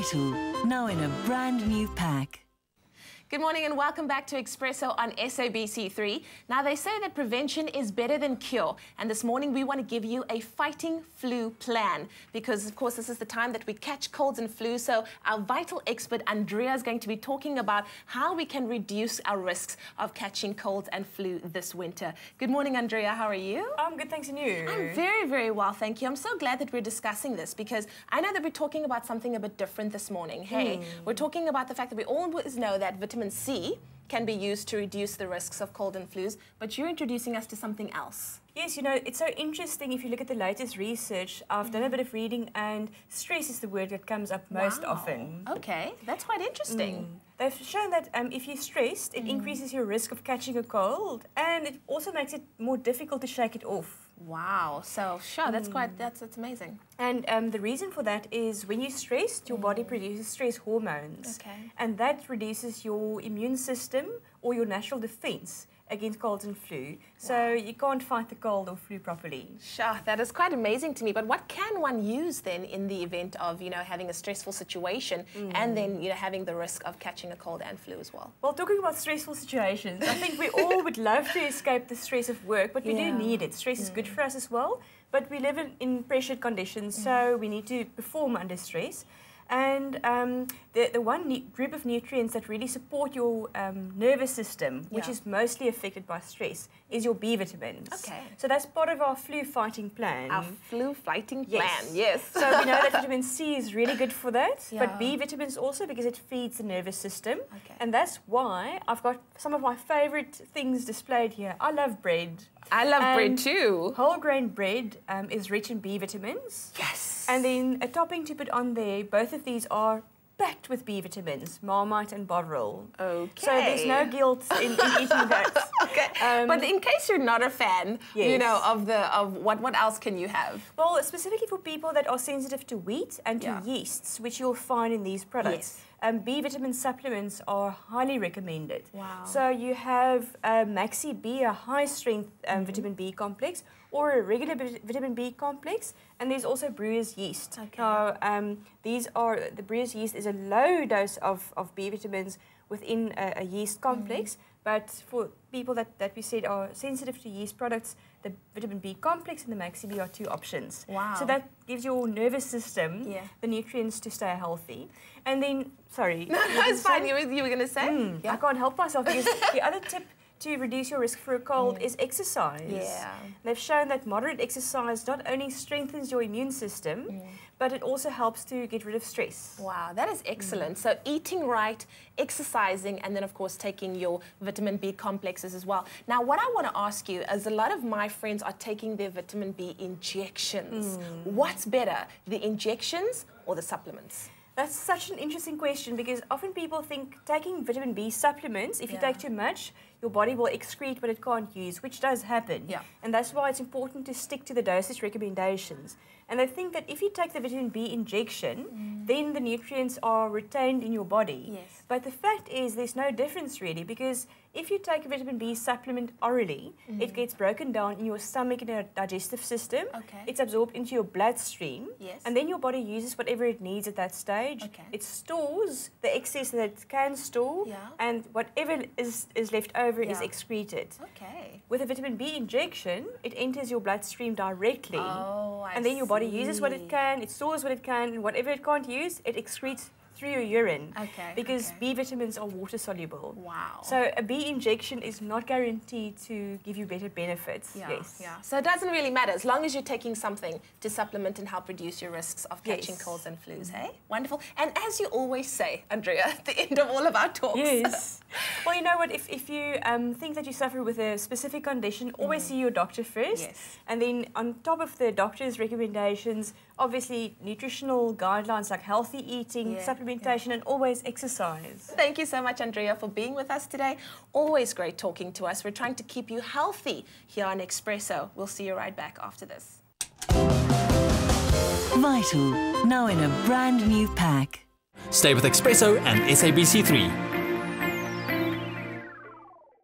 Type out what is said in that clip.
Vital, now in a brand new pack. Good morning and welcome back to Expresso on SABC3. Now, they say that prevention is better than cure. And this morning, we want to give you a fighting flu plan because, of course, this is the time that we catch colds and flu. So our vital expert, Andrea, is going to be talking about how we can reduce our risks of catching colds and flu this winter. Good morning, Andrea. How are you? I'm good, thanks, and you? I'm very, very well, thank you. I'm so glad that we're discussing this because I know that we're talking about something a bit different this morning. Hey, we're talking about the fact that we always know that vitamin C can be used to reduce the risks of cold and flus, but you're introducing us to something else. Yes, you know, it's so interesting if you look at the latest research. I've done a bit of reading, and stress is the word that comes up most often. Okay, that's quite interesting. They've shown that if you're stressed, it increases your risk of catching a cold, and it also makes it more difficult to shake it off. Wow, so sure, that's amazing. And the reason for that is when you're stressed, your body produces stress hormones. Okay. And that reduces your immune system or your natural defense against colds and flu. So you can't fight the cold or flu properly. Sure, that is quite amazing to me. But what can one use then in the event of, you know, having a stressful situation and then, you know, having the risk of catching a cold and flu as well? Well, talking about stressful situations, I think we all would love to escape the stress of work, but we do need it. Stress is good for us as well, but we live in pressured conditions, so we need to perform under stress. And the one group of nutrients that really support your nervous system, which is mostly affected by stress, is your B vitamins. Okay. So that's part of our flu fighting plan. Our flu fighting plan, yes. So we know that vitamin C is really good for that, but B vitamins also because it feeds the nervous system. Okay. And that's why I've got some of my favorite things displayed here. I love bread. I love bread too. Whole grain bread is rich in B vitamins. Yes. And then a topping to put on there, both of these are packed with B vitamins, Marmite and Bovril. Okay. So there's no guilt in eating that. Okay. But in case you're not a fan, you know, of what else can you have? Well, specifically for people that are sensitive to wheat and to yeasts, which you'll find in these products. B vitamin supplements are highly recommended. Wow. So you have Maxi B, a high-strength vitamin B complex, or a regular vitamin B complex, and there's also brewer's yeast. Okay. Now, the brewer's yeast is a low dose of B vitamins within a yeast complex, but for people that we said are sensitive to yeast products, the vitamin B complex and the Maxi B are two options. Wow. So that gives your nervous system the nutrients to stay healthy. And then, sorry. No, it's fine. You were going to say? I can't help myself because the other tip to reduce your risk for a cold is exercise. Yeah. They've shown that moderate exercise not only strengthens your immune system, but it also helps to get rid of stress. Wow, that is excellent. So eating right, exercising, and then, of course, taking your vitamin B complexes as well. Now, what I want to ask you is a lot of my friends are taking their vitamin B injections. What's better, the injections or the supplements? That's such an interesting question because often people think taking vitamin B supplements, if you take too much, your body will excrete what it can't use, which does happen. Yeah. And that's why it's important to stick to the dosage recommendations. And I think that if you take the vitamin B injection, then the nutrients are retained in your body. Yes. But the fact is there's no difference really because if you take a vitamin B supplement orally, it gets broken down in your stomach and your digestive system. Okay. It's absorbed into your bloodstream. Yes. And then your body uses whatever it needs at that stage. Okay. It stores the excess that it can store, and whatever is left over is excreted. Okay. With a vitamin B injection, it enters your bloodstream directly. Oh, I and then your body uses what it can, it stores what it can, and whatever it can't use, it excretes through your urine. Okay. Because B vitamins are water soluble. Wow. So a B injection is not guaranteed to give you better benefits. Yes. Yeah. So it doesn't really matter as long as you're taking something to supplement and help reduce your risks of catching colds and flus, hey? Wonderful. And as you always say, Andrea, at the end of all of our talks. Yes. Well, you know what? If you think that you suffer with a specific condition, always see your doctor first. Yes. And then on top of the doctor's recommendations, obviously nutritional guidelines like healthy eating, supplementation, and always exercise. Thank you so much, Andrea, for being with us today. Always great talking to us. We're trying to keep you healthy here on Expresso. We'll see you right back after this. Vital, now in a brand new pack. Stay with Expresso and SABC3.